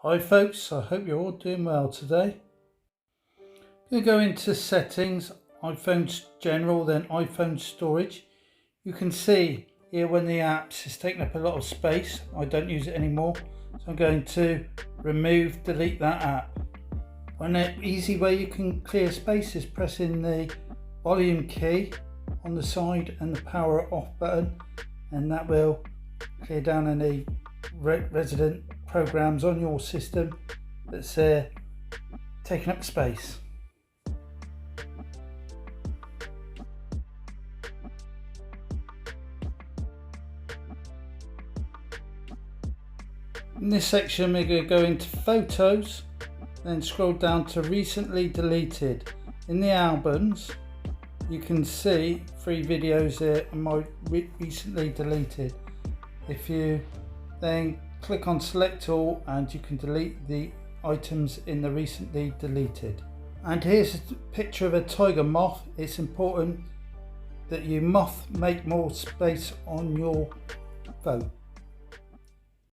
Hi folks, I hope you're all doing well today. I'm going to go into settings, iPhone general, then iPhone storage. You can see here when the apps is taking up a lot of space, I don't use it anymore. So I'm going to delete that app. One easy way you can clear space is pressing the volume key on the side and the power off button, and that will clear down any resident programs on your system that's taking up space. In this section we're going to go into photos, then scroll down to recently deleted. In the albums you can see 3 videos here and my recently deleted. If you then click on select all, and you can delete the items in the recently deleted. And here's a picture of a tiger moth. It's important that you make more space on your phone.